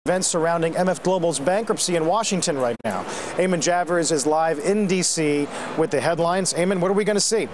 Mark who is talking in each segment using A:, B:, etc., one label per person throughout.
A: Events surrounding MF Global's bankruptcy in Washington right now. Eamon Javers is live in D.C. with the headlines. Eamon, what are we going to see?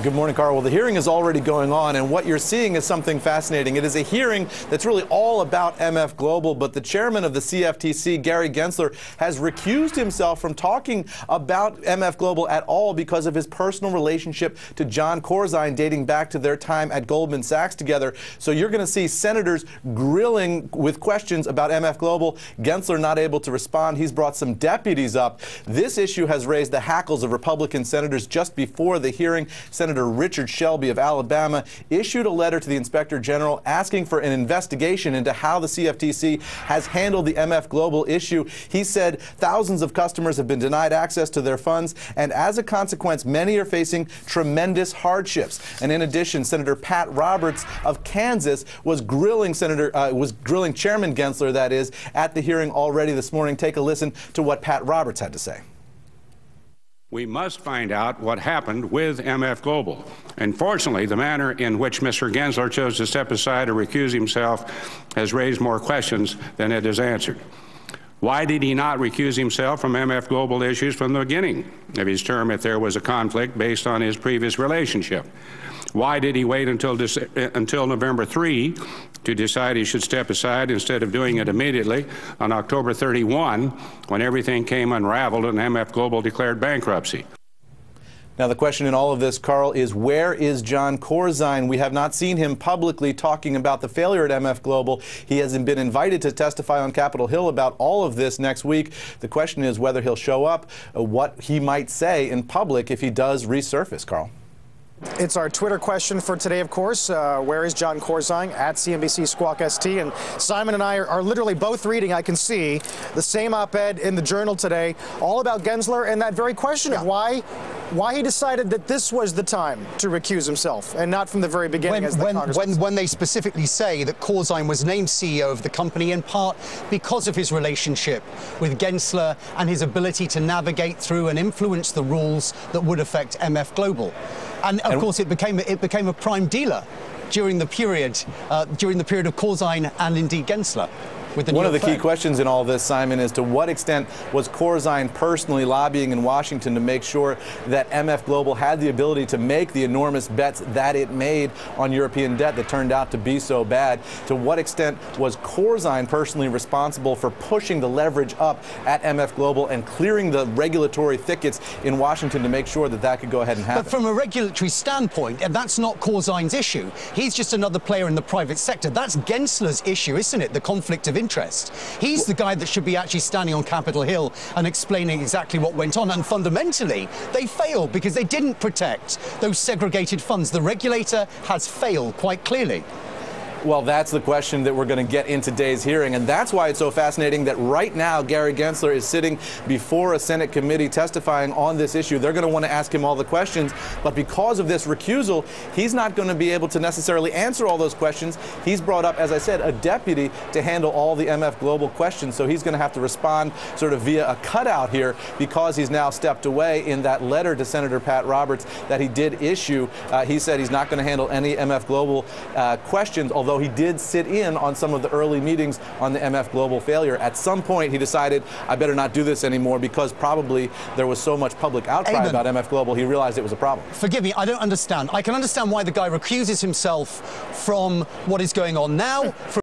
B: Good morning, Carl. Well, the hearing is already going on, and what you're seeing is something fascinating. It is a hearing that's really all about MF Global, but the chairman of the CFTC, Gary Gensler, has recused himself from talking about MF Global at all because of his personal relationship to Jon Corzine dating back to their time at Goldman Sachs together. So you're going to see senators grilling with questions about MF Global. Gensler not able to respond. He's brought some deputies up. This issue has raised the hackles of Republican senators. Just before the hearing, Senator Richard Shelby of Alabama issued a letter to the Inspector General asking for an investigation into how the CFTC has handled the MF Global issue. He said thousands of customers have been denied access to their funds, and as a consequence, many are facing tremendous hardships. And in addition, Senator Pat Roberts of Kansas was grilling Chairman Gensler, that is, at the hearing already this morning. Take a listen to what Pat Roberts had to say.
C: We must find out what happened with MF Global. Unfortunately, the manner in which Mr. Gensler chose to step aside or recuse himself has raised more questions than it has answered. Why did he not recuse himself from MF Global issues from the beginning of his term if there was a conflict based on his previous relationship? Why did he wait until November 3 to decide he should step aside instead of doing it immediately on October 31 when everything came unraveled and MF Global declared bankruptcy?
B: Now, the question in all of this, Carl, is where is Jon Corzine? We have not seen him publicly talking about the failure at MF Global. He hasn't been invited to testify on Capitol Hill about all of this next week. The question is whether he'll show up, what he might say in public if he does resurface, Carl.
A: It's our Twitter question for today, of course. Where is Jon Corzine? At CNBC Squawk ST. And Simon and I are literally both reading, I can see, the same op-ed in the Journal today, all about Gensler and that very question of why he decided that this was the time to recuse himself and not from the very beginning.
D: When they specifically say that Corzine was named CEO of the company in part because of his relationship with Gensler and his ability to navigate through and influence the rules that would affect MF Global. And of course, it became a prime dealer during the period of Corzine and indeed Gensler. One
B: of the key questions in all this, Simon, is to what extent was Corzine personally lobbying in Washington to make sure that MF Global had the ability to make the enormous bets that it made on European debt that turned out to be so bad? To what extent was Corzine personally responsible for pushing the leverage up at MF Global and clearing the regulatory thickets in Washington to make sure that that could go ahead and happen?
D: But from a regulatory standpoint, that's not Corzine's issue. He's just another player in the private sector. That's Gensler's issue, isn't it? The conflict of interest. He's the guy that should be actually standing on Capitol Hill and explaining exactly what went on. And fundamentally, they failed because they didn't protect those segregated funds. The regulator has failed quite clearly.
B: Well, that's the question that we're going to get in today's hearing, and that's why it's so fascinating that right now Gary Gensler is sitting before a Senate committee testifying on this issue. They're going to want to ask him all the questions, but because of this recusal, he's not going to be able to necessarily answer all those questions. He's brought up, as I said, a deputy to handle all the MF Global questions, so he's going to have to respond sort of via a cutout here because he's now stepped away. In that letter to Senator Pat Roberts that he did issue, he said he's not going to handle any MF Global questions, although he did sit in on some of the early meetings on the MF Global failure. At some point, he decided, I better not do this anymore because probably there was so much public outcry about MF Global, he realized it was a problem.
D: Forgive me, I don't understand. I can understand why the guy recuses himself from what is going on now.